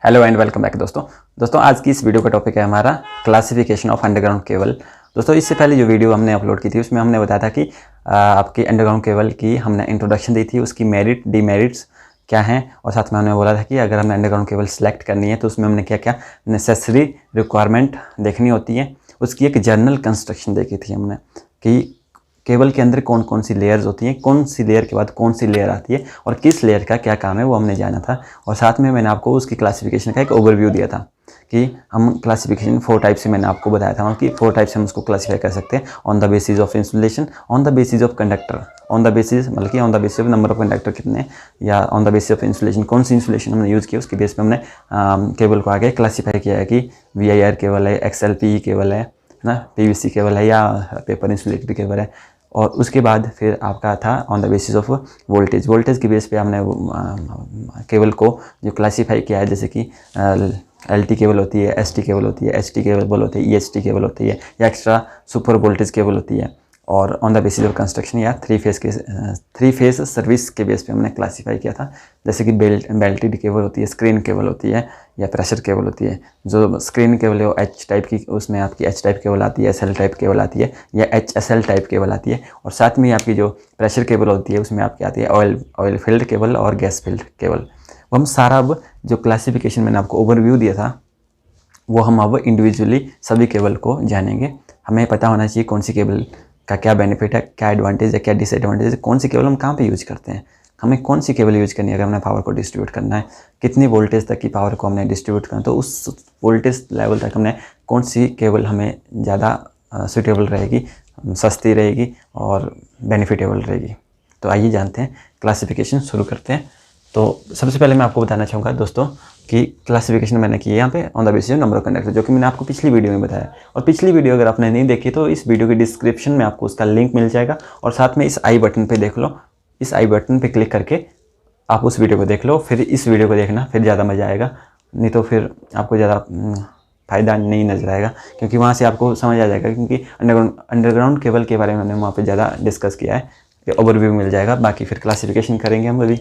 Hello and welcome back दोस्तों आज की इस वीडियो का टॉपिक है हमारा क्लासिफिकेशन ऑफ अंडरग्राउंड केबल। दोस्तों इससे पहले जो वीडियो हमने अपलोड की थी उसमें हमने बताया था कि आपकी अंडरग्राउंड केबल की हमने इंट्रोडक्शन दी थी, उसकी मेरिट डीमेरिट्स क्या हैं, और साथ में हमने बोला था कि अगर हमें अंडरग्राउंड केबल सेलेक्ट करनी है तो उसमें हमने क्या क्या नेसेसरी रिक्वायरमेंट देखनी होती है। उसकी एक जर्नल कंस्ट्रक्शन देखी थी हमने कि केबल के अंदर कौन कौन सी लेयर्स होती हैं, कौन सी लेयर के बाद कौन सी लेयर आती है और किस लेयर का क्या काम है वो हमने जाना था। और साथ में मैंने आपको उसकी क्लासिफिकेशन का एक ओवरव्यू दिया था कि हम क्लासिफिकेशन 4 टाइप से मैंने आपको बताया था कि 4 टाइप से हम उसको क्लासीफाई कर सकते हैं। On the basis of insulation, on the basis of conductor, on the basis मतलब कि on the basis of number of conductor कितने, या on the basis of insulation कौन सी इंसुलेशन हमने यूज़ किया, उसके बेस पे हमने केबल को आगे क्लासीफाई किया है कि VIR केबल है, XLPE केबल है ना, PVC केबल है या पेपर इंसुलेटेड केबल है। और उसके बाद फिर आपका था on the basis of voltage के बेस पे हमने केबल को जो क्लासीफाई किया है, जैसे कि LT केबल होती है, ST केबल होती है, HT केबल होती है, EHT केबल होती है या एक्स्ट्रा सुपर वोल्टेज केबल होती है। और on the basis of construction या थ्री फेस सर्विस के बेस पे हमने क्लासीफाई किया था, जैसे कि बेल्टेड केबल होती है, स्क्रीन केबल होती है या प्रेशर केबल होती है। जो स्क्रीन केबल है वो H टाइप की, उसमें आपकी H टाइप केबल आती है, SL टाइप केबल आती है या HSL टाइप केबल आती है। और साथ में आपकी जो प्रेशर केबल होती है उसमें आपकी आती है ऑयल फील्ड केबल और गैस फील्ड केबल। हम सारा अब जो क्लासिफिकेशन मैंने आपको ओवरव्यू दिया था वो हम अब इंडिविजुअली सभी केबल को जानेंगे। हमें पता होना चाहिए कौन सी केबल का क्या बेनिफिट है, क्या एडवांटेज है, क्या डिसएडवांटेज है, कौन सी केबल हम कहाँ पे यूज़ करते हैं, हमें कौन सी केबल यूज़ करनी है अगर हमने पावर को डिस्ट्रीब्यूट करना है, कितनी वोल्टेज तक की पावर को हमने डिस्ट्रीब्यूट करना है, तो उस वोल्टेज लेवल तक हमने कौन सी केबल हमें ज़्यादा सूटेबल रहेगी, सस्ती रहेगी और बेनिफिटेबल रहेगी। तो आइए जानते हैं, क्लासिफिकेशन शुरू करते हैं। तो सबसे पहले मैं आपको बताना चाहूँगा दोस्तों कि क्लासिफिकेशन मैंने की है यहाँ पे on the basis of number of conductor, जो कि मैंने आपको पिछली वीडियो में बताया। और पिछली वीडियो अगर आपने नहीं देखी तो इस वीडियो के डिस्क्रिप्शन में आपको उसका लिंक मिल जाएगा, और साथ में इस आई बटन पे देख लो, इस आई बटन पे क्लिक करके आप उस वीडियो को देख लो, फिर इस वीडियो को देखना, फिर ज़्यादा मज़ा आएगा। नहीं तो फिर आपको ज़्यादा फ़ायदा नहीं नजर आएगा, क्योंकि वहाँ से आपको समझ आ जाएगा, क्योंकि अंडरग्राउंड केबल के बारे में हमने वहाँ पर ज़्यादा डिस्कस किया है, ओवरव्यू मिल जाएगा। बाकी फिर क्लासिफिकेशन करेंगे हम अभी।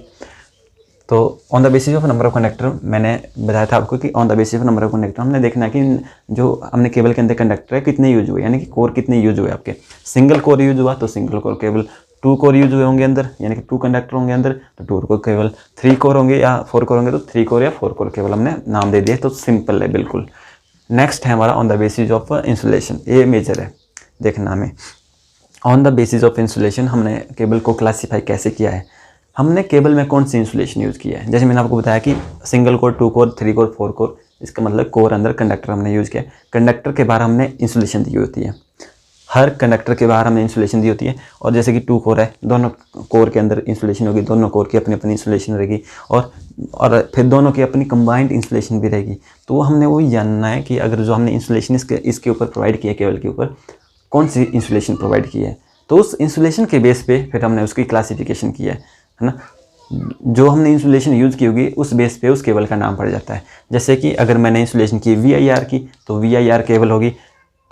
तो on the basis of number of conductor मैंने बताया था आपको कि on the basis of number of conductor हमने देखना है कि जो हमने केबल के अंदर कंडक्टर है कितने यूज हुए, यानी कि कोर कितने यूज हुए। आपके सिंगल कोर यूज हुआ तो single core cable, 2 core use हुए होंगे अंदर, यानी कि 2 कंडक्टर होंगे अंदर तो 2 कोर केबल, 3 कोर होंगे या 4 कोर होंगे तो 3 कोर या 4 कोर केबल हमने नाम दे दिए। तो सिंपल है बिल्कुल। नेक्स्ट है हमारा on the basis of insulation, ये मेजर है देखना हमें। On the basis of insulation हमने केबल को क्लासीफाई कैसे किया है, हमने केबल में कौन सी इंसुलेशन यूज़ किया है। जैसे मैंने आपको बताया कि single core, 2 core, 3 core, 4 core, इसका मतलब कोर अंदर कंडक्टर हमने यूज़ किया। कंडक्टर के बाहर हमने इंसुलेशन दी होती है, हर कंडक्टर के बाहर हमने इंसुलेशन दी होती है। और जैसे कि 2 कोर है, दोनों कोर के अंदर इंसुलेशन होगी, दोनों कोर की अपनी अपनी इंसुलेशन रहेगी, और फिर दोनों की अपनी कंबाइंड इंसुलेशन भी रहेगी। तो हमने वही जानना है कि अगर जो हमने इंसुलेशन इसके ऊपर प्रोवाइड किया, केबल के ऊपर कौन सी इंसुलेशन प्रोवाइड की है, तो उस इंसुलेशन के बेस पे फिर हमने उसकी क्लासिफिकेशन की है ना। जो हमने इंसुलेशन यूज़ की होगी उस बेस पे उस केबल का नाम पड़ जाता है। जैसे कि अगर मैंने इंसुलेशन की VIR की तो VIR केबल होगी,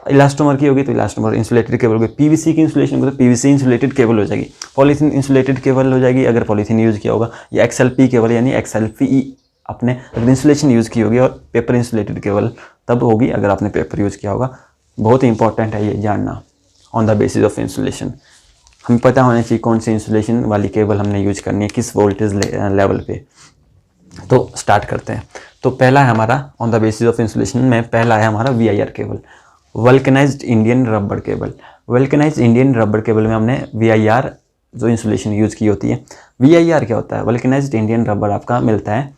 इलास्टोमर की होगी तो इलास्टोमर इंसुलेटेड केबल होगी, PVC की इंसुलेशन होगी तो PVC इंसुलेटेड केबल हो जाएगी, पॉलीथीन इंसुलेटेड केबल हो जाएगी अगर पॉलीथीन यूज़ किया होगा, या XLP केबल यानी XLPE आपने अगर इंसुलेशन यूज़ की होगी, और पेपर इंसुलेटेड केबल तब होगी अगर आपने पेपर यूज़ किया होगा। बहुत ही इंपॉर्टेंट है ये जानना on the basis of insulation. हमें पता होना चाहिए कौन सी इंसुलेशन वाली केबल हमने यूज करनी है, किस वोल्टेज लेवल पे। तो स्टार्ट करते हैं। तो पहला है हमारा on the basis of insulation में, पहला है हमारा VIR cable, vulcanised Indian rubber cable. Vulcanised Indian rubber cable में हमने VIR जो इंसुलेशन यूज़ की होती है। VIR क्या होता है, वल्कनाइज्ड इंडियन रबर आपका मिलता है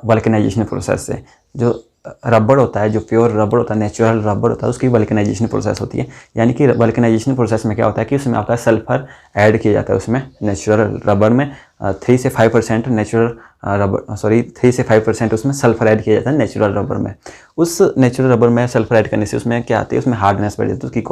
वल्कनाइजेशन प्रोसेस से। जो रबर होता है, जो प्योर रबर होता है, नेचुरल रबर होता है, उसकी वल्कनाइजेशन प्रोसेस होती है। यानी कि वल्कनाइजेशन प्रोसेस में क्या होता है कि उसमें आपका सल्फर ऐड किया जाता है, उसमें नेचुरल रबर में 3 से 5% नेचुरल रबर 3 से 5% उसमें सल्फर ऐड किया जाता है नेचुरल रबर में। उस नेचुरल रबर में सल्फर ऐड करने से उसमें क्या आती है, उसमें हार्डनेस बढ़ जाती है, उसकी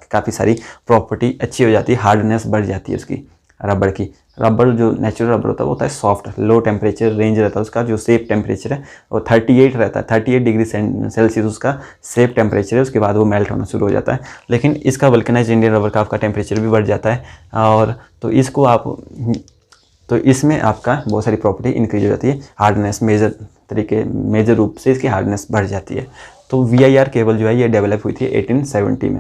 काफ़ी सारी प्रॉपर्टी अच्छी हो जाती है, हार्डनेस बढ़ जाती है उसकी रबर की। रबर जो नेचुरल रबर होता है वो होता है सॉफ्ट, लो टेम्परेचर रेंज रहता है उसका, जो सेफ टेम्परेचर है वो 38 रहता है, 38 डिग्री सेल्सियस उसका सेफ टेम्परेचर है। उसके बाद वो मेल्ट होना शुरू हो जाता है। लेकिन इसका वल्कनाइज्ड इंडियन रबर का आपका टेम्परेचर भी बढ़ जाता है, और तो इसमें आपका बहुत सारी प्रॉपर्टी इंक्रीज हो जाती है, हार्डनेस मेजर तरीके मेजर रूप से इसकी हार्डनेस बढ़ जाती है। तो VIR केबल जो है ये डेवलप हुई थी 1870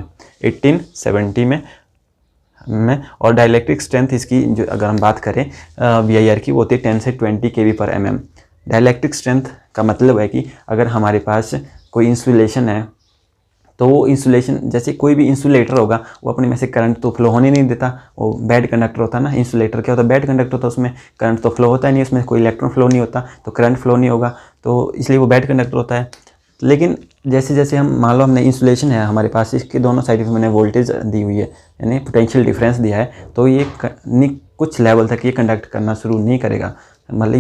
में और डाइलेक्ट्रिक स्ट्रेंथ इसकी जो अगर हम बात करें VIR की वो होती है 10 से 20 kV/mm। डाइलेक्ट्रिक स्ट्रेंथ का मतलब है कि अगर हमारे पास कोई इंसुलेशन है तो वो इंसुलेशन, जैसे कोई भी इंसुलेटर होगा वो अपने में से करंट तो फ्लो होने नहीं देता, वो बैड कंडक्टर होता है ना। इंसुलेटर क्या होता है, बैड कंडक्टर होता है, उसमें करंट तो फ्लो होता ही नहीं, उसमें कोई इलेक्ट्रॉन फ्लो नहीं होता, तो करंट फ्लो नहीं होगा, तो इसलिए वो बैड कंडक्टर होता है। लेकिन जैसे जैसे हम मान लो हमने इंसुलेशन है हमारे पास, इसके दोनों साइड में मैंने वोल्टेज दी हुई है यानी पोटेंशियल डिफरेंस दिया है, तो ये कुछ लेवल तक ये कंडक्ट करना शुरू नहीं करेगा, मतलब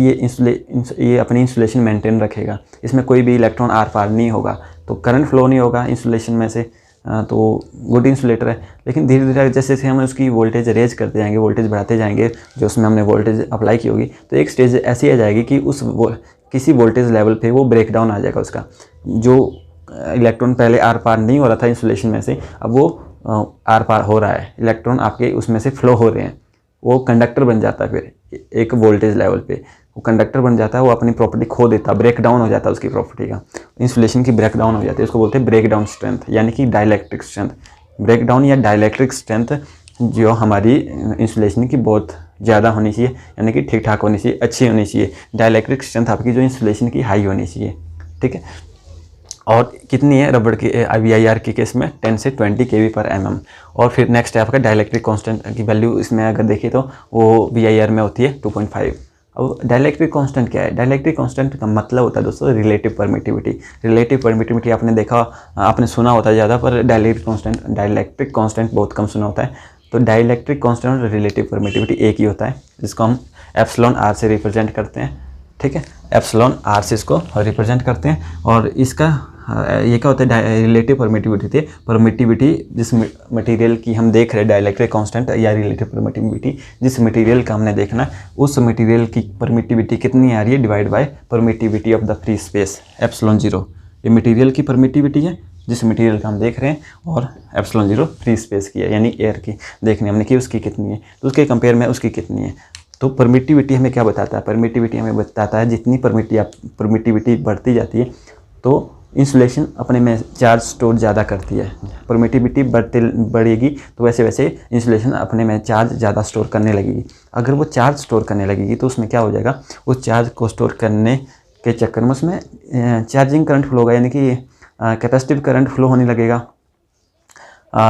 ये अपनी इंसुलेशन मेंटेन रखेगा, इसमें कोई भी इलेक्ट्रॉन आर पार नहीं होगा, तो करंट फ्लो नहीं होगा इंसुलेशन में से, तो गुड इंसुलेटर है। लेकिन धीरे धीरे जैसे जैसे हम उसकी वोल्टेज रेज करते जाएंगे, वोल्टेज बढ़ाते जाएंगे, जो उसमें हमने वोल्टेज अप्लाई की होगी, तो एक स्टेज ऐसी आ जाएगी कि किसी वोल्टेज लेवल पे वो ब्रेक डाउन आ जाएगा उसका, जो इलेक्ट्रॉन पहले आर पार नहीं हो रहा था इंसुलेशन में से, अब वो आर पार हो रहा है, इलेक्ट्रॉन आपके उसमें से फ्लो हो रहे हैं, वो कंडक्टर बन जाता है। फिर एक वोल्टेज लेवल पे वो कंडक्टर बन जाता है, वो अपनी प्रॉपर्टी खो देता है, ब्रेक डाउन हो जाता है उसकी प्रॉपर्टी का, इंसुलेशन की ब्रेक डाउन हो जाती है, उसको बोलते हैं ब्रेक डाउन स्ट्रेंथ यानी कि डाइलेक्ट्रिक स्ट्रेंथ। ब्रेक डाउन या डाइलेक्ट्रिक स्ट्रेंथ जो हमारी इंसुलेशन की बहुत ज़्यादा होनी चाहिए, यानी कि ठीक ठाक होनी चाहिए, अच्छी होनी चाहिए। डाइलेक्ट्रिक स्ट्रेंथ आपकी जो इंसुलेशन की हाई होनी चाहिए, ठीक है। और कितनी है रबड़ की VIR के केस में 10 से 20 kV/mm। और फिर नेक्स्ट है आपका डाइलेक्ट्रिक कांस्टेंट की वैल्यू, इसमें अगर देखें तो वो VIR में होती है 2.5। अब डाइलेक्ट्रिक कांस्टेंट क्या है, डाइलेक्ट्रिक कांस्टेंट का मतलब होता है दोस्तों रिलेटिव परमिटिविटी। रिलेटिव परमिटिविटी आपने देखा, आपने सुना होता है ज़्यादा, पर डाइलेक्ट्रिक कांस्टेंट बहुत कम सुना होता है। तो डाइलेक्ट्रिक कांस्टेंट और रिलेटिव परमिटिविटी एक ही होता है, जिसको हम एप्सिलॉन R से रिप्रेजेंट करते हैं, ठीक है। एप्सिलॉन R से इसको रिप्रेजेंट करते हैं। और इसका ये क्या होता है, रिलेटिव परमिटिविटी थी, परमिटिविटी जिस मटेरियल की हम देख रहे हैं, डाइलेक्ट्रिक कांस्टेंट या रिलेटिव परमिटिविटी जिस मटेरियल का हमने देखना है, उस मटेरियल की परमिटिविटी कितनी आ रही है divide by permittivity of the free space epsilon 0। ये मटेरियल की परमिटिविटी है जिस मटेरियल का हम देख रहे हैं, और एप्सिलॉन 0 फ्री स्पेस की है यानी एयर की देखनी हमने कि उसकी कितनी है, तो उसके कंपेयर में उसकी कितनी है। तो परमिटिविटी हमें क्या बताता है, परमिटिविटी हमें बताता है जितनी परमिटिविटी बढ़ती जाती है तो इंसुलेशन अपने में चार्ज स्टोर ज़्यादा करती है। परमिटिविटी बढ़ेगी तो वैसे वैसे इंसुलेशन अपने में चार्ज ज़्यादा स्टोर करने लगेगी। अगर वो चार्ज स्टोर करने लगेगी तो उसमें क्या हो जाएगा, उस चार्ज को स्टोर करने के चक्कर में उसमें चार्जिंग करंट फ्लो होगा, यानी कि कैपेसिटिव करंट फ्लो होने लगेगा।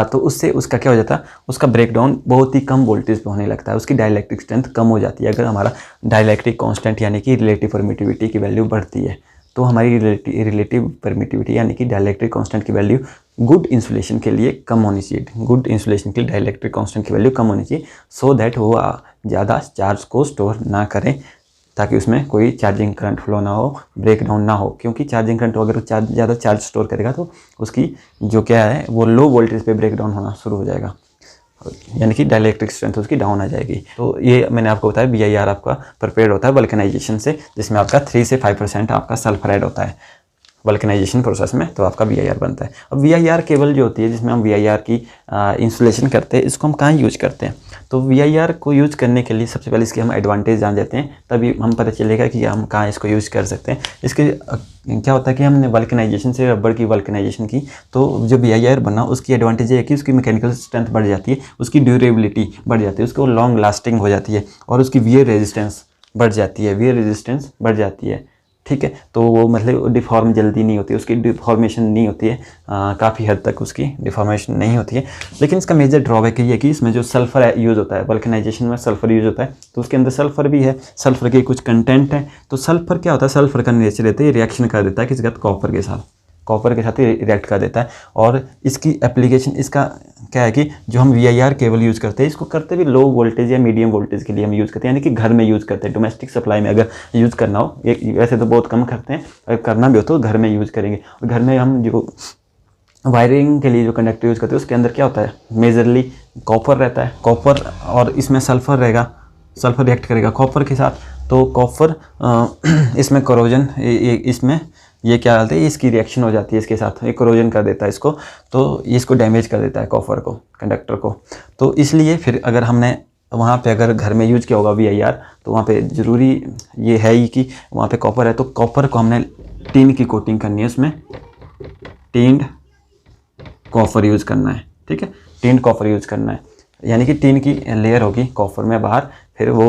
तो उससे उसका क्या हो जाता है, उसका ब्रेकडाउन बहुत ही कम वोल्टेज पे होने लगता है, उसकी डाइलेक्ट्रिक स्ट्रेंथ कम हो जाती है। अगर हमारा डाइलेक्ट्रिक कांस्टेंट यानी कि रिलेटिव परमिटिविटी की वैल्यू बढ़ती है तो हमारी रिलेटिव परमिटिविटी यानी कि डाइलेक्ट्रिक कांस्टेंट की वैल्यू गुड इंसुलेशन के लिए कम होनी चाहिए। गुड इंसुलेशन के लिए डाइलेक्ट्रिक कांस्टेंट की वैल्यू कम होनी चाहिए, सो दैट वो ज़्यादा चार्ज को स्टोर ना करें, ताकि उसमें कोई चार्जिंग करंट फ्लो ना हो, ब्रेक डाउन ना हो। क्योंकि चार्जिंग करंट अगर ज़्यादा चार्ज स्टोर करेगा तो उसकी जो क्या है वो लो वोल्टेज पे ब्रेक डाउन होना शुरू हो जाएगा, यानी कि डाइलेक्ट्रिक स्ट्रेंथ उसकी डाउन आ जाएगी। तो ये मैंने आपको बताया VIR आपका प्रिपेयर्ड होता है वल्कनाइजेशन से, जिसमें आपका 3 से 5% आपका सल्फर ऐड होता है वल्कनाइजेशन प्रोसेस में, तो आपका VIR बनता है। अब VIR केबल जो होती है जिसमें हम VIR की इंसुलेशन करते हैं, इसको हम कहाँ यूज करते हैं। तो VIR को यूज करने के लिए सबसे पहले इसके हम एडवांटेज जान लेते हैं, तभी हम पता चलेगा कि हम कहाँ इसको यूज कर सकते हैं। इसके क्या होता है कि हमने वल्कनाइजेशन से रबड़ की वल्कनाइजेशन की, तो जो VIR बना उसकी एडवांटेज है कि उसकी मैकेनिकल स्ट्रेंथ बढ़ जाती है, उसकी ड्यूरेबिलिटी बढ़ जाती है, उसको लॉन्ग लास्टिंग हो जाती है, और उसकी वियर रेजिस्टेंस बढ़ जाती है, वियर रेजिस्टेंस बढ़ जाती है, ठीक है। तो वो मतलब डिफॉर्म जल्दी नहीं होती, उसकी डिफॉर्मेशन नहीं होती है, काफ़ी हद तक उसकी डिफॉर्मेशन नहीं होती है। लेकिन इसका मेजर ड्रॉबैक ये है कि इसमें जो सल्फर यूज़ होता है, वल्कनाइजेशन में सल्फर यूज़ होता है, तो उसके अंदर सल्फर भी है, सल्फर के कुछ कंटेंट है। तो सल्फर क्या होता है, सल्फर का नेचर रहता है, ये रिएक्शन कर देता है किसके साथ, कॉपर के साथ ही रिएक्ट कर देता है। और इसकी एप्लीकेशन, इसका क्या है कि जो हम VIR केबल यूज़ करते हैं, इसको करते भी लो वोल्टेज या मीडियम वोल्टेज के लिए हम यूज़ करते हैं, यानी कि घर में यूज़ करते हैं। डोमेस्टिक सप्लाई में अगर यूज़ करना हो, वैसे तो बहुत कम करते हैं, अगर करना भी हो तो घर में यूज़ करेंगे। और घर में हम जो वायरिंग के लिए जो कंडक्टर यूज़ करते हैं उसके अंदर क्या होता है, मेजरली कॉपर रहता है, कॉपर, और इसमें सल्फर रहेगा, सल्फर रिएक्ट करेगा कॉपर के साथ। तो कॉपर इसमें कोरोजन, इसमें ये क्या डालते हैं, इसकी रिएक्शन हो जाती है इसके साथ, ये कोरोजन कर देता है इसको, तो इसको डैमेज कर देता है कॉपर को, कंडक्टर को। तो इसलिए फिर अगर हमने तो वहाँ पे अगर घर में यूज किया होगा VIR, तो वहाँ पे ज़रूरी ये है ही कि वहाँ पे कॉपर है, तो कॉपर को हमने टिन की कोटिंग करनी है, उसमें टिन्ड कॉपर यूज़ करना है। ठीक है, टिन्ड कॉपर यूज़ करना है, यानी कि टिन की लेयर होगी कॉपर में बाहर, फिर वो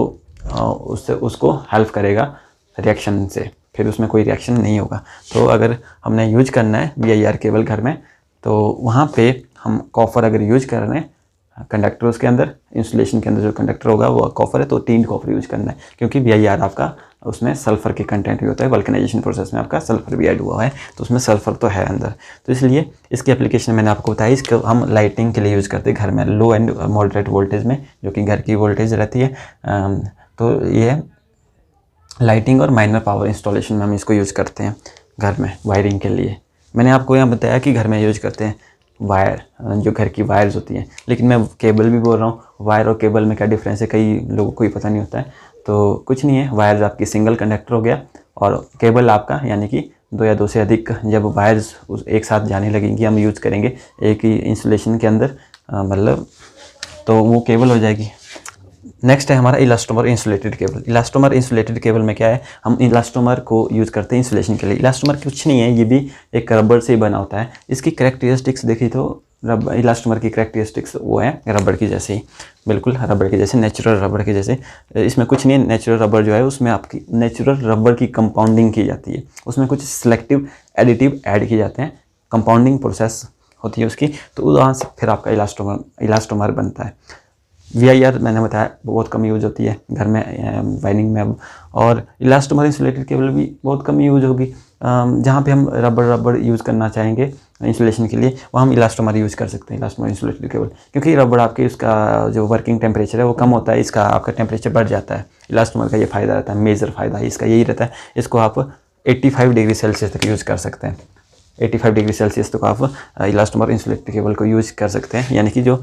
उससे उसको हेल्प करेगा रिएक्शन से, फिर उसमें कोई रिएक्शन नहीं होगा। तो अगर हमने यूज करना है VIR केबल घर में, तो वहाँ पे हम कॉपर अगर यूज कर रहे हैं कंडक्टर, उसके अंदर इंसुलेशन के अंदर जो कंडक्टर होगा वो कॉपर है, तो टिन्ड कॉपर यूज करना है, क्योंकि VIR आपका उसमें सल्फर के कंटेंट भी होता है, वल्कनाइजेशन प्रोसेस में आपका सल्फर भी ऐड हुआ है, तो उसमें सल्फर तो है अंदर। तो इसलिए इसकी एप्लीकेशन मैंने आपको बताई, इसको हम लाइटिंग के लिए यूज़ करते हैं घर में, लो एंड मॉडरेट वोल्टेज में, जो कि घर की वोल्टेज रहती है। तो ये लाइटिंग और माइनर पावर इंस्टॉलेशन में हम इसको यूज़ करते हैं घर में वायरिंग के लिए। मैंने आपको यहाँ बताया कि घर में यूज करते हैं वायर, जो घर की वायर्स होती हैं, लेकिन मैं केबल भी बोल रहा हूँ। वायर और केबल में क्या डिफरेंस है, कई लोगों को ही पता नहीं होता है। तो कुछ नहीं है, वायर्स आपकी सिंगल कंडक्टर हो गया, और केबल आपका यानी कि 2 या 2 से अधिक जब वायर्स एक साथ जाने लगेंगी, हम यूज़ करेंगे एक ही इंसुलेशन के अंदर, मतलब तो वो केबल हो जाएगी। नेक्स्ट है हमारा elastomer insulated cable. Elastomer insulated cable में क्या है, हम इलास्टोमर को यूज़ करते हैं इंसुलेशन के लिए। इलास्टोमर कुछ नहीं है, ये भी एक रबर से ही बना होता है। इसकी कैरेक्टरिस्टिक्स देखी तो इलास्टोमर की कैरेक्टरिस्टिक्स वो है रबर की जैसे ही, बिल्कुल रबर के जैसे, नेचुरल रबर के जैसे। इसमें कुछ नहीं है, नेचुरल रबर जो है उसमें आपकी नेचुरल रबर की कंपाउंडिंग की जाती है, उसमें कुछ सिलेक्टिव एडिटिव ऐड किए जाते हैं, कंपाउंडिंग प्रोसेस होती है उसकी, तो वहाँ से फिर आपका इलास्टोमर बनता है। VIR मैंने बताया बहुत कम यूज होती है घर में वायरिंग में अब, और इलास्टोमर इंसुलेटेड केबल भी बहुत कम यूज होगी। जहाँ पे हम रबर यूज़ करना चाहेंगे इंसुलेशन के लिए, वहाँ हम इलास्टोमर यूज़ कर सकते हैं, इलास्टोमर इंसुलेटेड केबल, क्योंकि रबर आपके उसका जो वर्किंग टेम्परेचर है वो कम होता है, इसका आपका टेम्परेचर बढ़ जाता है। इलास्टोमर का ये फ़ायदा रहता है, मेजर फ़ायदा इसका यही रहता है, इसको आप 85 डिग्री सेल्सियस तक यूज़ कर सकते हैं। 85 डिग्री सेल्सियस तक आप इलास्टोमर इंसुलेटेड केबल को यूज़ कर सकते हैं, यानी कि जो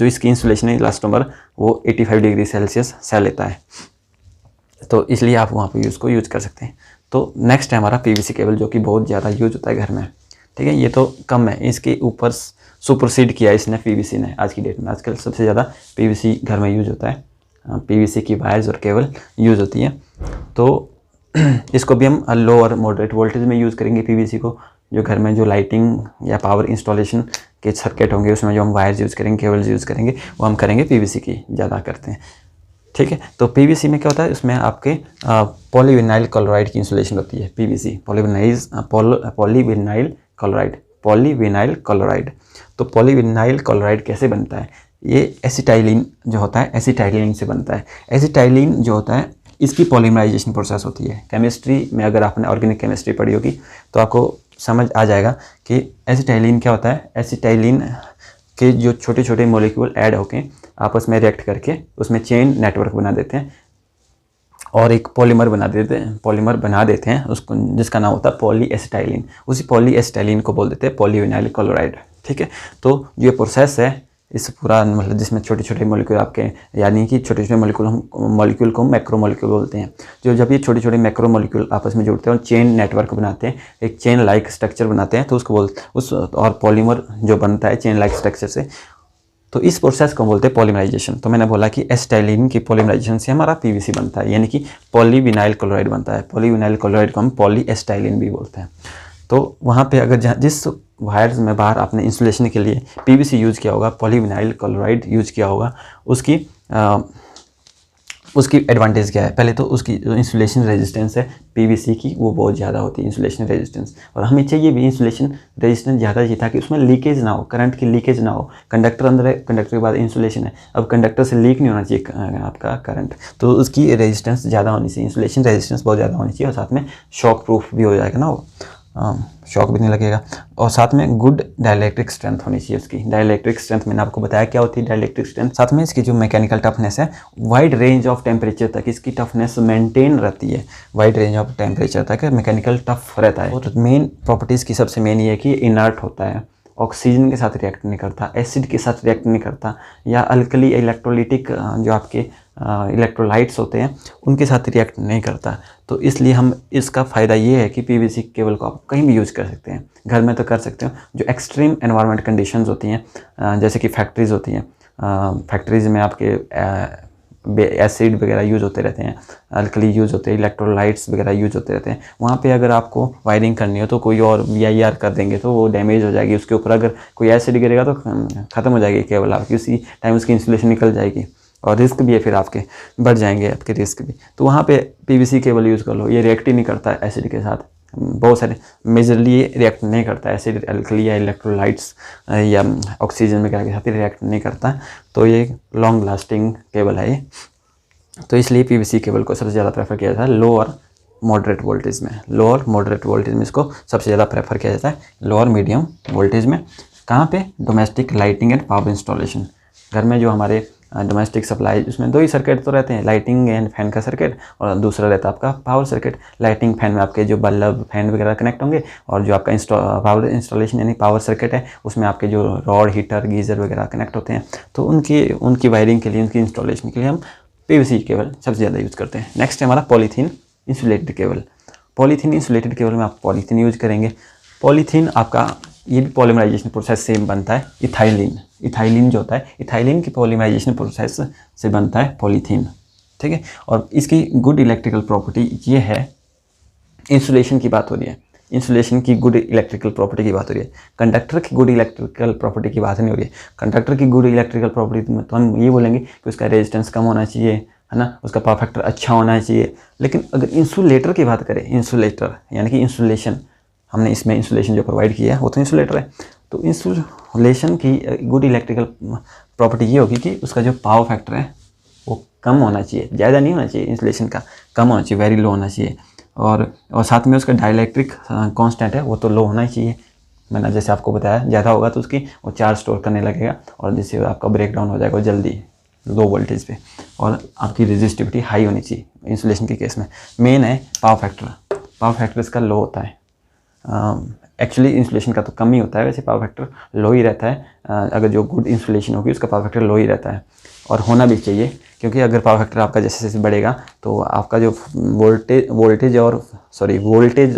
इसकी इंसुलेशन है इलास्टोमर वो 85 डिग्री सेल्सियस सह लेता है, तो इसलिए आप वहाँ पर उसको यूज़ कर सकते हैं। तो नेक्स्ट है हमारा PVC केबल, जो कि बहुत ज़्यादा यूज होता है घर में। ठीक है, ये तो कम है, इसके ऊपर सुपरसीड किया इसने PVC ने आज की डेट में। आजकल सबसे ज़्यादा PVC घर में यूज होता है, PVC की वायर्स और केबल यूज होती हैं। तो इसको भी हम लो और मॉडरेट वोल्टेज में यूज़ करेंगे PVC को, जो घर में जो लाइटिंग या पावर इंस्टॉलेशन के सर्किट होंगे उसमें जो हम वायर्स यूज़ करेंगे, केबल्स यूज़ करेंगे, वो हम करेंगे PVC की ज़्यादा करते हैं। ठीक है, तो PVC में क्या होता है, उसमें आपके पॉलीविनाइल क्लोराइड की इंसुलेशन होती है। PVC polyvinyl chloride. तो पॉलीविनाइल क्लोराइड कैसे बनता है, ये एसिटाइलिन जो होता है, एसिटाइलिन से बनता है। एसिटाइलिन जो होता है इसकी पॉलीमराइजेशन प्रोसेस होती है। केमिस्ट्री में अगर आपने ऑर्गेनिक केमिस्ट्री पढ़ी होगी तो आपको समझ आ जाएगा कि एसिटाइलिन क्या होता है। एसिटाइलिन के जो छोटे छोटे मॉलिक्यूल ऐड होके आपस में रिएक्ट करके उसमें चेन नेटवर्क बना देते हैं और एक पॉलीमर बना देते हैं उसको, जिसका नाम होता है पॉलीएसिटाइलिन। उसी पॉलीएसिटाइलिन को बोल देते हैं पॉलीविनाइल क्लोराइड। ठीक है, तो ये प्रोसेस है इस पूरा, मतलब जिसमें छोटे छोटे मॉलिक्यूल आपके, यानी कि छोटे छोटे मॉलिक्यूल को मैक्रो मॉलिक्यूल बोलते हैं। जो जब ये छोटे छोटे मैक्रो मॉलिक्यूल आपस में जुड़ते हैं और चेन नेटवर्क बनाते हैं, एक चेन लाइक स्ट्रक्चर बनाते हैं, तो उसको और पॉलीमर जो बनता है चेन लाइक स्ट्रक्चर से, तो इस प्रोसेस को बोलते हैं पॉलीमराइजेशन। तो मैंने बोला कि एसिटाइलिन की पॉलीमराइजेशन से हमारा PVC बनता है, यानी कि पॉलीविनाइल क्लोराइड बनता है। पॉलीविनाइल क्लोराइड को हम पॉलीएसिटाइलिन भी बोलते हैं। तो वहाँ पे अगर जिस वायर्स में बाहर आपने इंसुलेशन के लिए PVC यूज़ किया होगा, पॉलीविनाइल क्लोराइड यूज़ किया होगा, उसकी एडवांटेज क्या है। पहले तो उसकी जो इंसुलेशन रेजिस्टेंस है PVC की वो बहुत ज़्यादा होती है, इंसुलेशन रेजिस्टेंस, और हमें चाहिए भी इंसुलेशन रेजिस्टेंस ज़्यादा चाहिए ताकि उसमें लीकेज ना हो, करंट की लीकेज ना हो। कंडक्टर अंदर है, कंडक्टर के बाद इंसुलेशन है, अब कंडक्टर से लीक नहीं होना चाहिए आपका करंट, तो उसकी रेजिस्टेंस ज़्यादा होनी चाहिए, इंसुलेशन रेजिस्टेंस बहुत ज़्यादा होनी चाहिए, और साथ में शॉक प्रूफ भी हो जाएगा ना वो, शॉक भी नहीं लगेगा, और साथ में गुड डाइलेक्ट्रिक स्ट्रेंथ होनी चाहिए उसकी। डाइलेक्ट्रिक स्ट्रेंथ मैंने आपको बताया क्या होती है डाइलेक्ट्रिक स्ट्रेंथ। साथ में इसकी जो मैकेनिकल टफनेस है, वाइड रेंज ऑफ टेम्परेचर तक इसकी टफनेस मेंटेन रहती है, वाइड रेंज ऑफ टेम्परेचर तक मैकेनिकल टफ रहता है। और मेन प्रॉपर्टीज़ की सबसे मेन ये है कि इनर्ट होता है, ऑक्सीजन के साथ रिएक्ट नहीं करता, एसिड के साथ रिएक्ट नहीं करता, या अल्कली इलेक्ट्रोलिटिक जो आपके इलेक्ट्रोलाइट्स होते हैं उनके साथ रिएक्ट नहीं करता। तो इसलिए हम इसका फ़ायदा ये है कि PVC केबल को आप कहीं भी यूज़ कर सकते हैं, घर में तो कर सकते हो, जो एक्सट्रीम एनवायरनमेंट कंडीशंस होती हैं जैसे कि फैक्ट्रीज़ होती हैं, फैक्ट्रीज़ में आपके एसिड वगैरह यूज़ होते रहते हैं, अल्कली यूज़ होते हैं, इलेक्ट्रोलाइट्स वगैरह यूज़ होते रहते हैं। वहाँ पे अगर आपको वायरिंग करनी हो तो कोई और VIR कर देंगे तो वो डैमेज हो जाएगी। उसके ऊपर अगर कोई एसिड गिरेगा तो ख़त्म हो जाएगी केबल आपकी, उसी टाइम उसकी इंसुलेशन निकल जाएगी और रिस्क भी है, फिर आपके बढ़ जाएंगे आपके रिस्क भी। तो वहाँ पे PVC केबल यूज़ कर लो, ये रिएक्ट ही नहीं करता है एसिड के साथ। बहुत सारे मेजरली रिएक्ट नहीं करता है एसिड, अल्कली या इलेक्ट्रोलाइट्स या ऑक्सीजन वगैरह के साथ रिएक्ट नहीं करता है। तो ये लॉन्ग लास्टिंग केबल है ये। तो इसलिए PVC केबल को सबसे ज़्यादा प्रेफर किया जाता है लो और मॉडरेट वोल्टेज में। लो और मॉडरेट वोल्टेज में इसको सबसे ज़्यादा प्रेफर किया जाता है, लो और मीडियम वोल्टेज में। कहाँ पे? Domestic lighting and power installation. घर में जो हमारे डोमेस्टिक सप्लाई, उसमें दो ही सर्किट तो रहते हैं, लाइटिंग एंड फैन का सर्किट और दूसरा रहता है आपका पावर सर्किट। लाइटिंग फैन में आपके जो बल्ब फैन वगैरह कनेक्ट होंगे और जो आपका पावर इंस्टॉलेशन यानी पावर सर्किट है उसमें आपके जो रॉड, हीटर, गीज़र वगैरह कनेक्ट होते हैं। तो उनकी वायरिंग के लिए, उनकी इंस्टॉलेशन के लिए हम PVC केबल सबसे ज़्यादा यूज़ करते हैं। नेक्स्ट है हमारा polythene insulated cable. Polythene insulated cable में आप पॉलीथीन यूज़ करेंगे। पॉलीथीन आपका ये भी पॉलीमराइजेशन प्रोसेस से बनता है। इथाइलिन जो होता है, इथाइलिन की पॉलीमराइजेशन प्रोसेस से बनता है पॉलीथीन, ठीक है। और इसकी गुड इलेक्ट्रिकल प्रॉपर्टी ये है, इंसुलेशन की बात हो रही है, इंसुलेशन की गुड इलेक्ट्रिकल प्रॉपर्टी की बात हो रही है। कंडक्टर की गुड इलेक्ट्रिकल प्रॉपर्टी की बात नहीं हो रही है। कंडक्टर की गुड इलेक्ट्रिकल प्रॉपर्टी में तो हम ये बोलेंगे कि उसका रेजिस्टेंस कम होना चाहिए, है ना, उसका पावर फैक्टर अच्छा होना चाहिए। लेकिन अगर इंसुलेटर की बात करें, इंसुलेटर यानी कि इंसुलेशन, हमने इसमें इंसुलेशन जो प्रोवाइड किया है वो तो इंसुलेटर है। तो इंसुलेशन की गुड इलेक्ट्रिकल प्रॉपर्टी ये होगी कि उसका जो पावर फैक्टर है वो कम होना चाहिए, ज़्यादा नहीं होना चाहिए, इंसुलेशन का कम होना चाहिए, वेरी लो होना चाहिए। और साथ में उसका डाइलेक्ट्रिक कांस्टेंट है वो तो लो होना ही चाहिए। मैंने जैसे आपको बताया, ज़्यादा होगा तो उसकी वो चार्ज स्टोर करने लगेगा और जिससे आपका ब्रेक डाउन हो जाएगा जल्दी लो वोल्टेज पे। और आपकी रेजिस्टिविटी हाई होनी चाहिए इंसुलेशन के केस में। मेन है पावर फैक्टर, पावर फैक्टर इसका लो होता है। एक्चुअली इंसुलेशन का तो कम ही होता है, वैसे पावर फैक्टर लो ही रहता है। अगर जो गुड इंसुलेशन होगी उसका पावर फैक्टर लो ही रहता है और होना भी चाहिए, क्योंकि अगर पावर फैक्टर आपका जैसे जैसे बढ़ेगा तो आपका जो वोल्टेज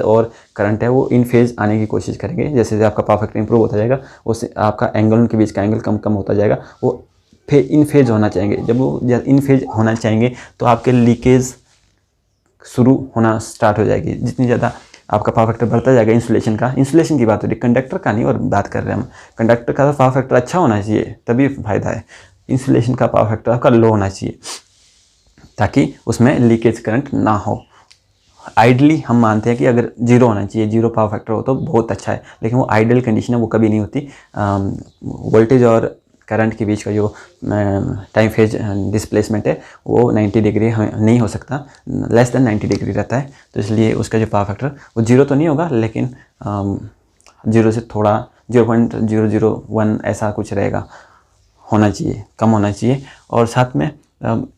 और करंट है वो इन फेज आने की कोशिश करेंगे। जैसे जैसे आपका पावर फैक्टर इंप्रूव होता जाएगा उससे आपका एंगल, उनके बीच का एंगल कम कम होता जाएगा। वो इन फेज होना चाहेंगे, जब वो इन फेज होना चाहेंगे तो आपके लीकेज शुरू होना स्टार्ट हो जाएगी। जितनी ज़्यादा आपका पावर फैक्टर बढ़ता जाएगा इंसुलेशन की बात हो रही है, कंडक्टर का नहीं और बात कर रहे हैं हम। कंडक्टर का तो पावर फैक्टर अच्छा होना चाहिए तभी फ़ायदा है। इंसुलेशन का पावर फैक्टर आपका लो होना चाहिए ताकि उसमें लीकेज करंट ना हो। आइडली हम मानते हैं कि अगर जीरो होना चाहिए, जीरो पावर फैक्टर हो तो बहुत अच्छा है, लेकिन वो आइडियल कंडीशन है, वो कभी नहीं होती। वोल्टेज और करंट के बीच का जो टाइम फेज डिस्प्लेसमेंट है वो 90 डिग्री नहीं हो सकता, लेस देन 90 डिग्री रहता है। तो इसलिए उसका जो पावर फैक्टर वो जीरो तो नहीं होगा, लेकिन जीरो से थोड़ा 0.001 ऐसा कुछ रहेगा, होना चाहिए, कम होना चाहिए। और साथ में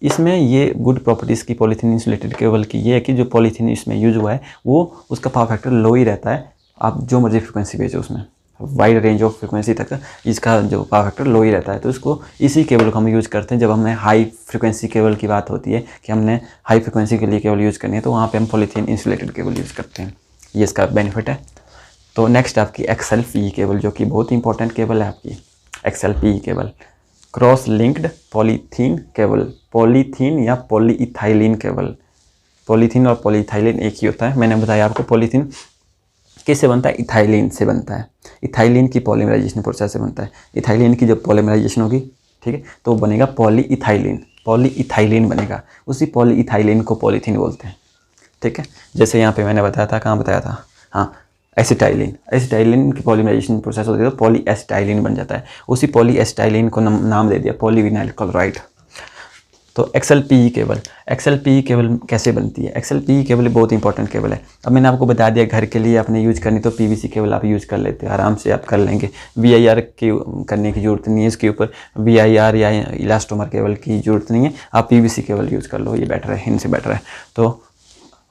इसमें ये गुड प्रॉपर्टीज़ की पॉलीथीन इंसुलेटेड केबल की ये है कि जो पॉलीथीन इसमें यूज हुआ है वो उसका पावर फैक्टर लो ही रहता है। आप जो मर्जी फ्रिक्वेंसी भेजो उसमें, वाइड रेंज ऑफ फ्रिक्वेंसी तक इसका जो पावर फैक्टर लो ही रहता है। तो इसको इसी केबल को हम यूज़ करते हैं जब हमें हाई फ्रिक्वेंसी केबल की बात होती है कि हमने हाई फ्रिक्वेंसी के लिए केबल यूज़ करनी है, तो वहाँ पे हम पॉलीथीन इंसुलेटेड केबल यूज़ करते हैं। ये इसका बेनिफिट है। तो नेक्स्ट आपकी XLPE केबल, जो कि बहुत इंपॉर्टेंट केबल है आपकी। XLPE cable cross linked polythene cable, polythene या पॉलीइथाइलिन केबल। पॉलीथीन और पॉलीइथाइलिन एक ही होता है। मैंने बताया आपको पॉलीथीन किससे बनता है, इथाइलिन से बनता है। इथाइलिन की पॉलीमराइजेशन प्रोसेस से बनता है। इथाइलिन की जब पॉलीमराइजेशन होगी, ठीक है, तो बनेगा पॉलीइथाइलिन, पॉलीइथाइलिन बनेगा। उसी पॉलीइथाइलिन को पॉलीथीन बोलते हैं, ठीक है। जैसे यहाँ पे मैंने बताया था, कहाँ बताया था, हाँ, एसिटाइलिन की पॉलीमराइजेशन प्रोसेस होती है तो पॉलीएसिटाइलिन बन जाता है। उसी पॉलीएसिटाइलिन को नाम दे दिया पॉलीविनाइल क्लोराइड। तो XLPE केबल कैसे बनती है? XLPE केबल बहुत इंपॉर्टेंट केबल है। अब मैंने आपको बता दिया, घर के लिए आपने यूज़ करनी तो PVC केबल आप यूज़ कर लेते हैं, आराम से आप कर लेंगे। VIR की करने की ज़रूरत नहीं है, इसके ऊपर VIR या इलास्टोमर केबल की ज़रूरत नहीं है। आप PVC केबल यूज़ कर लो, ये बेटर है, इनसे बेटर है। तो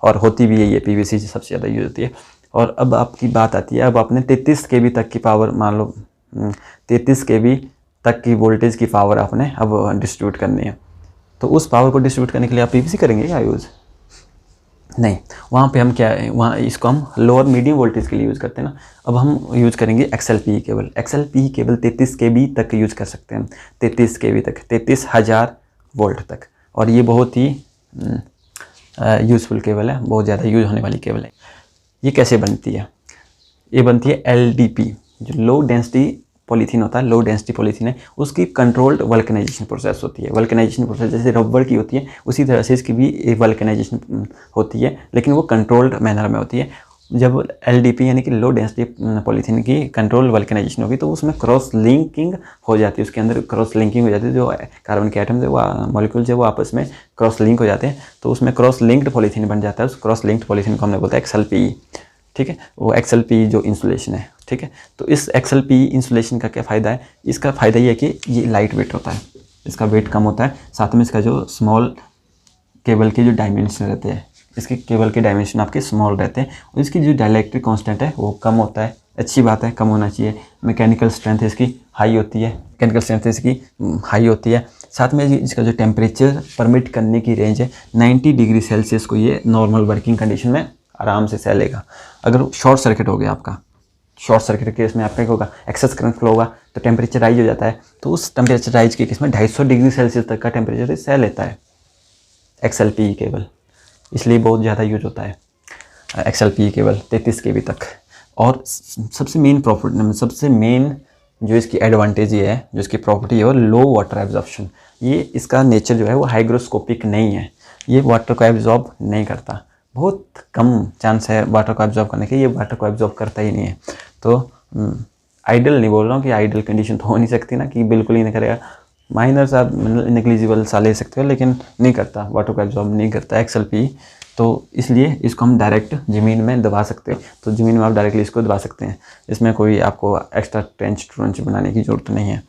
और होती भी है ये PVC सबसे ज़्यादा यूज़ होती है। और अब आपकी बात आती है, अब आपने 33 kV तक की पावर, मान लो 33 kV तक की वोल्टेज की पावर आपने अब डिस्ट्रीब्यूट करनी है। तो उस पावर को डिस्ट्रीब्यूट करने के लिए आप PVC करेंगे क्या यूज़? नहीं, वहाँ पे हम क्या है, वहाँ इसको हम लोअर मीडियम वोल्टेज के लिए यूज़ करते हैं ना। अब हम यूज़ करेंगे XLPE cable. XLPE cable 33 kV तक यूज़ कर सकते हैं, 33 kV तक, 33,000 वोल्ट तक। और ये बहुत ही यूज़फुल केबल है, बहुत ज़्यादा यूज़ होने वाली केबल है। ये कैसे बनती है? ये बनती है LDP, जो लो डेंसिटी पॉलीथीन होता है, लो डेंसिटी पॉलीथीन है, उसकी कंट्रोल्ड वल्कनाइजेशन प्रोसेस होती है। वल्कनाइजेशन प्रोसेस जैसे रबर की होती है, उसी तरह से इसकी भी वल्कनाइजेशन होती है, लेकिन वो कंट्रोल्ड मैनर में होती है। जब LDP यानी कि लो डेंसिटी पॉलीथीन की कंट्रोल वल्कनाइजेशन होगी तो उसमें क्रॉस लिंकिंग हो जाती है, उसके अंदर क्रॉस लिंकिंग हो जाती है, जो कार्बन के एटम वो मॉलिक्यूल जो वो आपस में क्रॉस लिंक हो जाते हैं, तो उसमें क्रॉस लिंक्ड पॉलीथीन बन जाता है। उस क्रॉस लिंक्ड पॉलीथीन को हमने बोलता है XLPE, ठीक है, वो XLPE जो इंसुलेशन है, ठीक है। तो इस XLPE इंसुलेशन का क्या फ़ायदा है? इसका फ़ायदा ये है कि ये लाइट वेट होता है, इसका वेट कम होता है, साथ में इसका जो स्मॉल केबल के जो डायमेंशन रहते हैं, इसके केबल के डायमेंशन आपके स्मॉल रहते हैं, और इसकी जो डाइलेक्ट्रिक कांस्टेंट है वो कम होता है। अच्छी बात है, कम होना चाहिए। मैकेनिकल स्ट्रेंथ इसकी हाई होती है, मैकेनिकल स्ट्रेंथ इसकी हाई होती है। साथ में इसका जो टेम्परेचर परमिट करने की रेंज है 90 डिग्री सेल्सियस को ये नॉर्मल वर्किंग कंडीशन में आराम से सह लेगा। अगर शॉर्ट सर्किट हो गया आपका, शॉर्ट सर्किट केस में आपका क्या होगा, एक्सेस करंट फ्लो होगा तो टेम्परेचर राइज हो जाता है, तो उस टेम्परेचर राइज के केस में 250 डिग्री सेल्सियस तक का टेम्परेचर सह लेता है XLPE केबल, इसलिए बहुत ज़्यादा यूज होता है XLPE केबल 33 kV तक। और सबसे मेन जो इसकी एडवांटेज ये है, जो इसकी प्रॉपर्टी है वो लो वाटर एब्जॉर्प्शन। ये इसका नेचर जो है वो हाइग्रोस्कोपिक नहीं है, ये वाटर को एब्जॉर्ब नहीं करता, बहुत कम चांस है वाटर को एब्जॉर्ब करने के, ये वाटर को एब्जॉर्ब करता ही नहीं है। तो आइडल नहीं बोल रहा हूँ कि आइडल कंडीशन तो हो नहीं सकती ना कि बिल्कुल ही नहीं करेगा, माइनर सा नेग्लिजिबल सा ले सकते हो, लेकिन नहीं करता, वाटर को एब्जॉर्ब नहीं करता XLPE। तो इसलिए इसको हम डायरेक्ट ज़मीन में दबा सकते हैं, तो ज़मीन में आप डायरेक्टली इसको दबा सकते हैं, इसमें कोई आपको एक्स्ट्रा ट्रेंच बनाने की ज़रूरत नहीं है।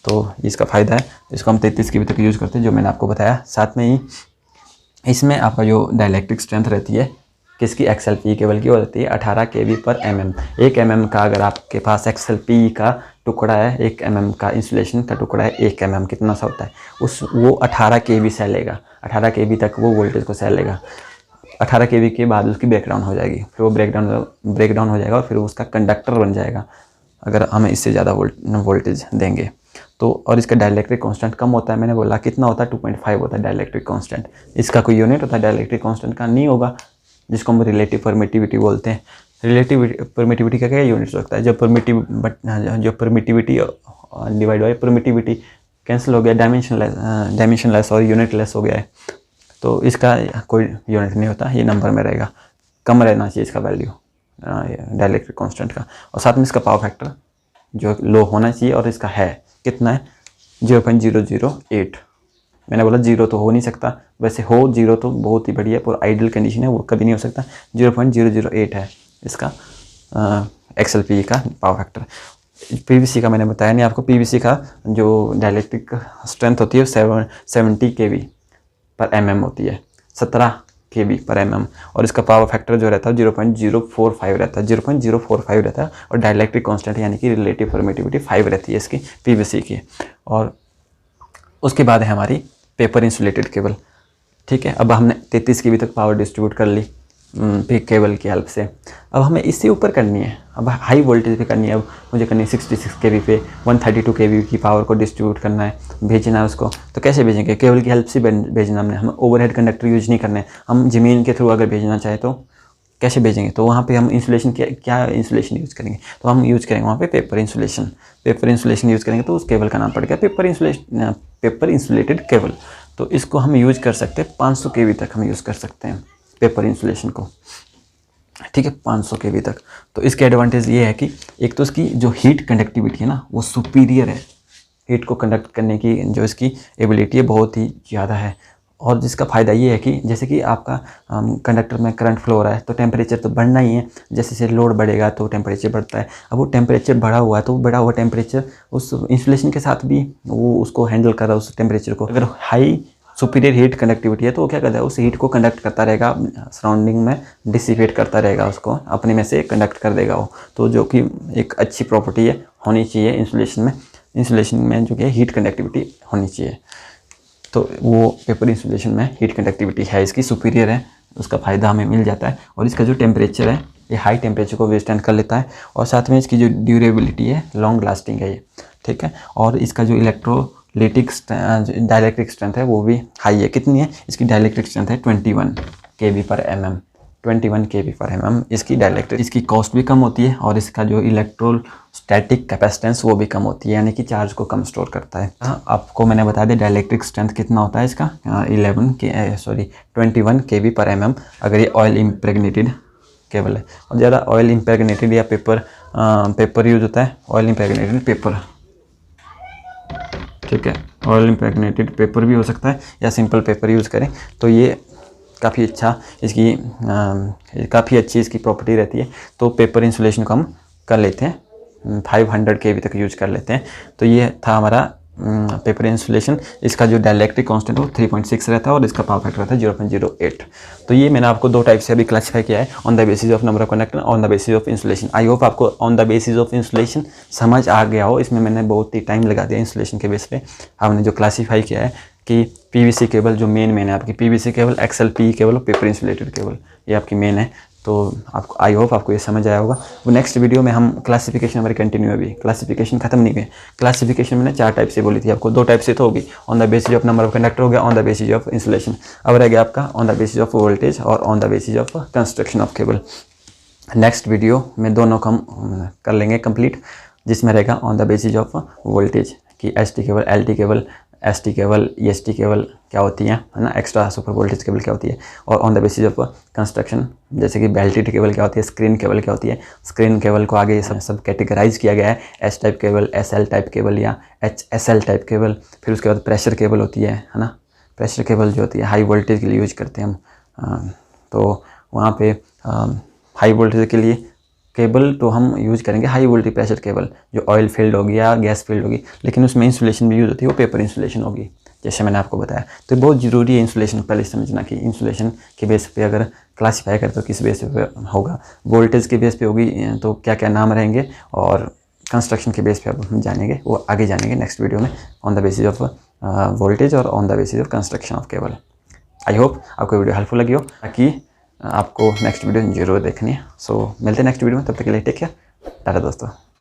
तो इसका फ़ायदा है, इसको हम 33 kV तक यूज़ करते हैं, जो मैंने आपको बताया। साथ में ही इसमें आपका जो डाइलेक्ट्रिक स्ट्रेंथ रहती है किसकी, XLPE केबल की, वो रहती है 18 kV/mm। 1 mm का अगर आपके पास XLPE का टुकड़ा है, 1 mm का इंसुलेशन का टुकड़ा है, 1 mm कितना सा होता है, वो 18 kV सह लेगा, 18 kV तक वो वोल्टेज को सह लेगा। 18 kV के बाद उसकी ब्रेकडाउन हो जाएगी, फिर वो ब्रेकडाउन हो जाएगा और फिर उसका कंडक्टर बन जाएगा अगर हमें इससे ज़्यादा वोल्टेज देंगे तो। और इसका डाइलेक्ट्रिक कांस्टेंट कम होता है, मैंने बोला कितना होता है, 2.5 होता है डाइलेक्ट्रिक कांस्टेंट। इसका कोई यूनिट होता है डाइलेक्ट्रिक कांस्टेंट का, नहीं होगा, जिसको हम रिलेटिव परमिटिविटी बोलते हैं। रिलेटिव परमिटिविटी का क्या यूनिट होता है, जब परमिटिविटी डिवाइड हो, परमिटिविटी कैंसिल हो गया, डायमेंशनलेस और यूनिटलेस हो गया है, तो इसका कोई यूनिट नहीं होता, ये नंबर में रहेगा, कम रहना चाहिए इसका वैल्यू डाइलेक्ट्रिक कांस्टेंट का। और साथ में इसका पावर फैक्टर जो लो होना चाहिए, और इसका है कितना है, 0.008। मैंने बोला 0 तो हो नहीं सकता, वैसे हो 0 तो बहुत ही बढ़िया, पूरा आइडियल कंडीशन है, वो कभी नहीं हो सकता। 0.008 है इसका XLPE का पावर फैक्टर। PVC का मैंने बताया नहीं आपको, PVC का जो डाइलेक्ट्रिक स्ट्रेंथ होती है 70 kV/mm होती है, 17 kV/mm, और इसका पावर फैक्टर जो रहता है 0.045 रहता है, 0.045 रहता है। और डाइलेक्ट्रिक कांस्टेंट यानी कि रिलेटिव परमिटिविटी 5 रहती है इसकी PVC की। और उसके बाद है हमारी पेपर इंसुलेटेड केबल, ठीक है। अब हमने 33 kV तक पावर डिस्ट्रीब्यूट कर ली केबल की हेल्प से, अब हमें इससे ऊपर करनी है, अब हाई वोल्टेज पे करनी है। अब मुझे करनी है 66 kV पे 132 kV की पावर को डिस्ट्रीब्यूट करना है, भेजना है उसको। तो कैसे भेजेंगे, केबल की हेल्प से भेजना हमने, हम ओवरहेड कंडक्टर यूज नहीं करने। हम ज़मीन के थ्रू अगर भेजना चाहे तो कैसे भेजेंगे, तो वहाँ पे हम इंसुलेशन क्या इंसुलेशन यूज़ करेंगे, तो हम यूज़ करेंगे वहाँ पे पेपर इंसुलेशन यूज़ करेंगे। तो उस केबल का नाम पड़ गया पेपर इंसुलेटेड केबल। तो इसको हम यूज़ कर सकते हैं 500 kV तक हम यूज़ कर सकते हैं पेपर इंसुलेशन को, ठीक है, 500 kV तक। तो इसके एडवांटेज ये है कि एक तो इसकी जो हीट कंडक्टिविटी है ना वो सुपीरियर है, हीट को कंडक्ट करने की जो इसकी एबिलिटी है बहुत ही ज़्यादा है। और जिसका फ़ायदा ये है कि जैसे कि आपका कंडक्टर में करंट फ्लो हो रहा है तो टेम्परेचर तो बढ़ना ही है, जैसे जैसे लोड बढ़ेगा तो टेम्परेचर बढ़ता है। अब वो टेम्परेचर बढ़ा हुआ है तो बढ़ा हुआ टेम्परेचर उस इंसुलेशन के साथ भी वो उसको हैंडल कर रहा है, उस टेम्परेचर को। अगर हाई सुपीरियर हीट कंडक्टिविटी है तो वो क्या करता है, उस हीट को कंडक्ट करता रहेगा, सराउंडिंग में डिसिपेट करता रहेगा, उसको अपने में से कंडक्ट कर देगा वो। तो जो कि एक अच्छी प्रॉपर्टी है, होनी चाहिए इंसुलेशन में जो कि हीट कंडक्टिविटी होनी चाहिए। तो वो पेपर इंसुलेशन में हीट कंडक्टिविटी है इसकी सुपीरियर है उसका फ़ायदा हमें मिल जाता है। और इसका जो टेम्परेचर है ये हाई टेम्परेचर को विथस्टैंड कर लेता है, और साथ में इसकी जो ड्यूरेबिलिटी है लॉन्ग लास्टिंग है ये, ठीक है। और इसका जो इलेक्ट्रोलिटिक डाइलेक्ट्रिक स्ट्रेंथ है वो भी हाई है। कितनी है इसकी डाइलेक्ट्रिक स्ट्रेंथ है 21 kV/mm, 21 kV/mm इसकी डाइलेक्ट्रिक। इसकी कॉस्ट भी कम होती है और इसका जो इलेक्ट्रोस्टैटिक कैपेसिटेंस वो भी कम होती है, यानी कि चार्ज को कम स्टोर करता है। आपको मैंने बता दिया डाइलेक्ट्रिक स्ट्रेंथ कितना होता है इसका, 21 kV/mm अगर ये ऑयल इम्प्रेगनेटेड केबल है। और ज़्यादा ऑयल इम्प्रेगनेटेड या पेपर यूज होता है, ऑयल इम्प्रेगनेटेड पेपर, ठीक है। ऑयल इम्प्रेगनेटेड पेपर भी हो सकता है या सिंपल पेपर यूज़ करें तो ये काफ़ी अच्छा इसकी काफ़ी अच्छी इसकी प्रॉपर्टी रहती है। तो पेपर इंसुलेशन को हम कर लेते हैं 500 kV तक यूज कर लेते हैं। तो ये था हमारा पेपर इंसुलेशन। इसका जो डाइलेक्ट्रिक कांस्टेंट वो 3.6 रहता है और इसका पावर फैक्टर रहता है 0.08। तो ये मैंने आपको दो टाइप से अभी क्लासीफाई किया है, on the basis of number of conductor, on the basis of insulation. I hope आपको on the basis of insulation समझ आ गया हो। इसमें मैंने बहुत ही टाइम लगा दिया इंसुलेशन के बेस पे। हमने जो क्लासीफाई किया है कि पीवीसी केबल जो मेन है आपकी पीवीसी केबल, एक्सएलपी केबल और पेपर इंसुलेटेड केबल, ये आपकी मेन है। तो आपको आई होप आपको ये समझ आया होगा। वो नेक्स्ट वीडियो में हम क्लासिफिकेशन हमारी कंटिन्यू है, अभी क्लासिफिकेशन खत्म नहीं हुई। क्लासिफिकेशन मैंने 4 टाइप से बोली थी आपको, 2 टाइप से तो होगी, on the basis of number of conductor हो गया, on the basis of insulation. अब रह गया आपका on the basis of voltage और on the basis of construction of cable. Next video में दोनों को हम कर लेंगे कंप्लीट, जिसमें रहेगा on the basis of voltage कि ST cable, LT cable, ST cable, EST cable क्या होती है ना, एक्स्ट्रा सुपर वोल्टेज केबल क्या होती है, और on the basis of construction जैसे कि बेल्टेड केबल क्या होती है, स्क्रीन केबल क्या होती है। स्क्रीन केबल को आगे सब कैटेगराइज किया गया है, S type cable, SL type cable या एचएसएल टाइप केबल। फिर उसके बाद प्रेशर केबल होती है ना, प्रेशर केबल जो होती है हाई वोल्टेज के लिए यूज करते हैं हम। तो वहाँ पे हाई वोल्टेज के लिए केबल तो हम यूज़ करेंगे हाई वोल्टेज प्रेशर केबल, जो ऑयल फील्ड होगी या गैस फील्ड होगी, लेकिन उसमें इंसुलेशन भी यूज़ होती है, वो पेपर इंसुलेशन होगी, जैसे मैंने आपको बताया। तो बहुत ज़रूरी है इंसुलेशन पहले समझना कि इंसुलेशन के बेस पे अगर क्लासीफाई करते हो किस बेस पे होगा, वोल्टेज के बेस पे होगी तो क्या क्या नाम रहेंगे, और कंस्ट्रक्शन के बेस पे अब हम जानेंगे, वो आगे जानेंगे नेक्स्ट वीडियो में, on the basis of voltage और on the basis of construction of cable. I hope आपको वीडियो हेल्पफुल लगी हो, ताकि आपको नेक्स्ट वीडियो जरूर देखनी है। सो मिलते हैं नेक्स्ट वीडियो में, तब तक के लिए टेक केयर, टाटा दोस्तों।